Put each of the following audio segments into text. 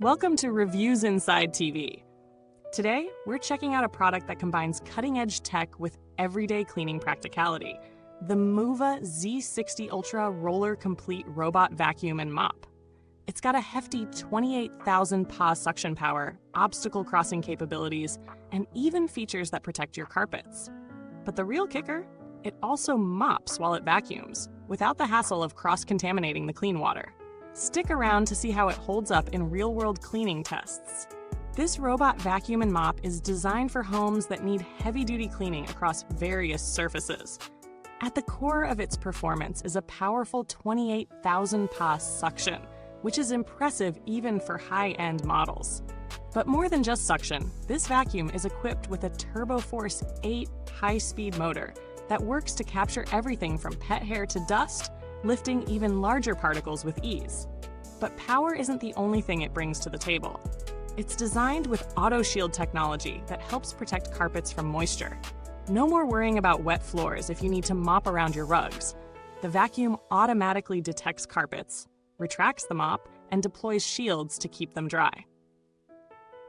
Welcome to Reviewsinsidetv. Today, we're checking out a product that combines cutting-edge tech with everyday cleaning practicality, the Mova Z60 Ultra Roller Complete Robot Vacuum and Mop. It's got a hefty 28,000 PA suction power, obstacle crossing capabilities, and even features that protect your carpets. But the real kicker? It also mops while it vacuums, without the hassle of cross-contaminating the clean water. Stick around to see how it holds up in real-world cleaning tests. This robot vacuum and mop is designed for homes that need heavy-duty cleaning across various surfaces. At the core of its performance is a powerful 28,000 PA suction, which is impressive even for high-end models. But more than just suction, this vacuum is equipped with a TurboForce 8 high-speed motor that works to capture everything from pet hair to dust, lifting even larger particles with ease. But power isn't the only thing it brings to the table. It's designed with AutoShield technology that helps protect carpets from moisture. No more worrying about wet floors if you need to mop around your rugs. The vacuum automatically detects carpets, retracts the mop, and deploys shields to keep them dry.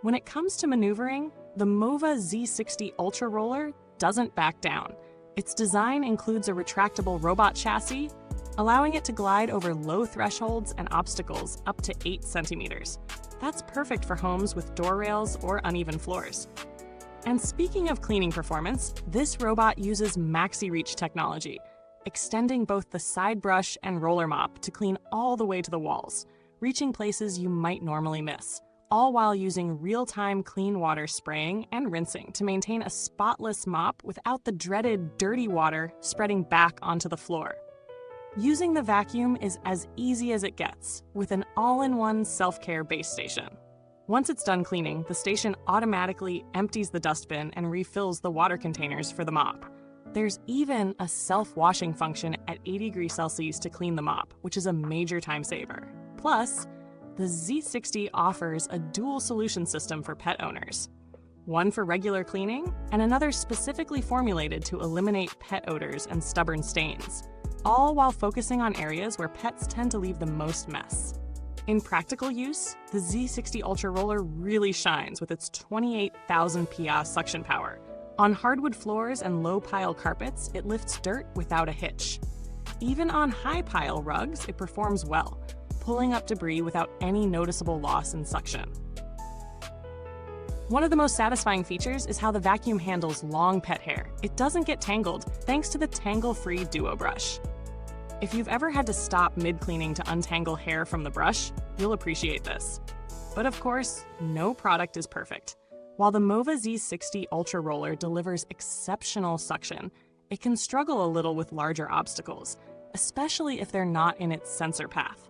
When it comes to maneuvering, the Mova Z60 Ultra Roller doesn't back down. Its design includes a retractable robot chassis, allowing it to glide over low thresholds and obstacles up to 8 centimeters. That's perfect for homes with door rails or uneven floors. And speaking of cleaning performance, this robot uses MaxiReach technology, extending both the side brush and roller mop to clean all the way to the walls, reaching places you might normally miss, all while using real-time clean water spraying and rinsing to maintain a spotless mop without the dreaded dirty water spreading back onto the floor. Using the vacuum is as easy as it gets, with an all-in-one self-care base station. Once it's done cleaning, the station automatically empties the dustbin and refills the water containers for the mop. There's even a self-washing function at 80 degrees Celsius to clean the mop, which is a major time saver. Plus, the Z60 offers a dual solution system for pet owners. One for regular cleaning, and another specifically formulated to eliminate pet odors and stubborn stains, all while focusing on areas where pets tend to leave the most mess. In practical use, the Z60 Ultra Roller really shines with its 28,000 PA suction power. On hardwood floors and low-pile carpets, it lifts dirt without a hitch. Even on high-pile rugs, it performs well, pulling up debris without any noticeable loss in suction. One of the most satisfying features is how the vacuum handles long pet hair. It doesn't get tangled thanks to the tangle-free Duobrush. If you've ever had to stop mid-cleaning to untangle hair from the brush, you'll appreciate this. But of course, no product is perfect. While the Mova Z60 Ultra Roller delivers exceptional suction, it can struggle a little with larger obstacles, especially if they're not in its sensor path.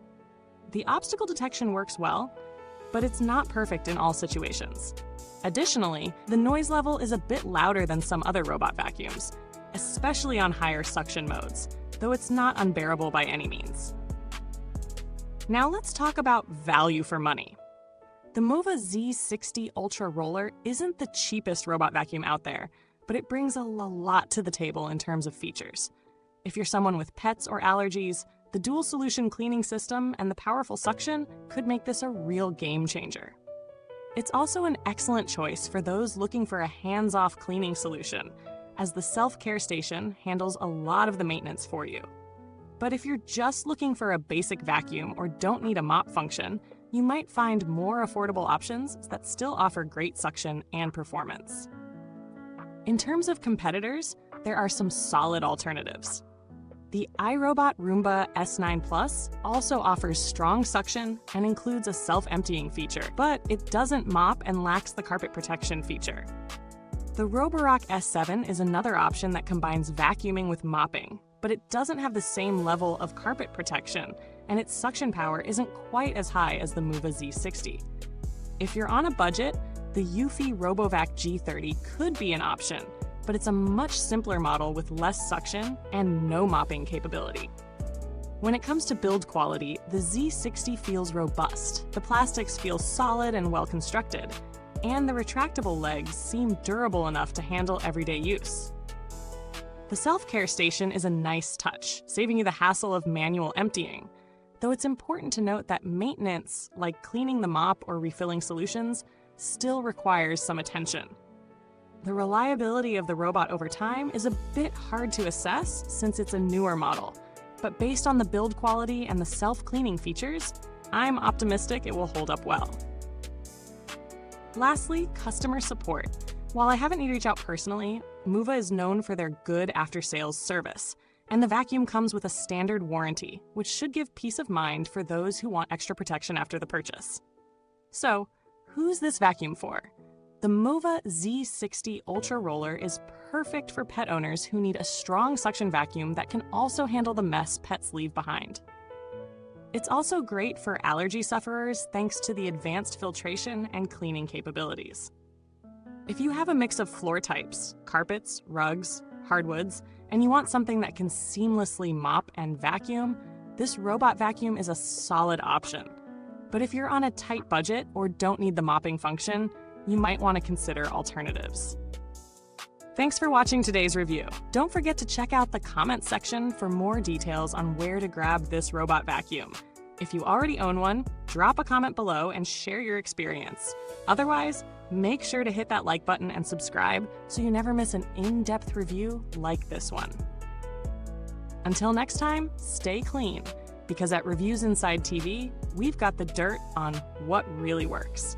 The obstacle detection works well, but it's not perfect in all situations. Additionally, the noise level is a bit louder than some other robot vacuums, especially on higher suction modes, though it's not unbearable by any means. Now let's talk about value for money. The Mova Z60 Ultra Roller isn't the cheapest robot vacuum out there, but it brings a lot to the table in terms of features. If you're someone with pets or allergies, the dual solution cleaning system and the powerful suction could make this a real game changer. It's also an excellent choice for those looking for a hands-off cleaning solution, as the self-care station handles a lot of the maintenance for you. But if you're just looking for a basic vacuum or don't need a mop function, you might find more affordable options that still offer great suction and performance. In terms of competitors, there are some solid alternatives. The iRobot Roomba S9 Plus also offers strong suction and includes a self-emptying feature, but it doesn't mop and lacks the carpet protection feature. The Roborock S7 is another option that combines vacuuming with mopping, but it doesn't have the same level of carpet protection, and its suction power isn't quite as high as the Mova Z60. If you're on a budget, the Eufy RoboVac G30 could be an option, but it's a much simpler model with less suction and no mopping capability. When it comes to build quality, the Z60 feels robust. The plastics feel solid and well constructed, and the retractable legs seem durable enough to handle everyday use. The self-care station is a nice touch, saving you the hassle of manual emptying. though it's important to note that maintenance, like cleaning the mop or refilling solutions, still requires some attention. The reliability of the robot over time is a bit hard to assess since it's a newer model, but based on the build quality and the self-cleaning features, I'm optimistic it will hold up well. Lastly, customer support. While I haven't need to reach out personally, Mova is known for their good after-sales service, and the vacuum comes with a standard warranty, which should give peace of mind for those who want extra protection after the purchase. So, who's this vacuum for? The Mova Z60 Ultra Roller is perfect for pet owners who need a strong suction vacuum that can also handle the mess pets leave behind. It's also great for allergy sufferers thanks to the advanced filtration and cleaning capabilities. If you have a mix of floor types, carpets, rugs, hardwoods, and you want something that can seamlessly mop and vacuum, this robot vacuum is a solid option. But if you're on a tight budget or don't need the mopping function, you might want to consider alternatives. Thanks for watching today's review. Don't forget to check out the comments section for more details on where to grab this robot vacuum. If you already own one, drop a comment below and share your experience. Otherwise, make sure to hit that like button and subscribe so you never miss an in-depth review like this one. Until next time, stay clean, because at Reviewsinside TV, we've got the dirt on what really works.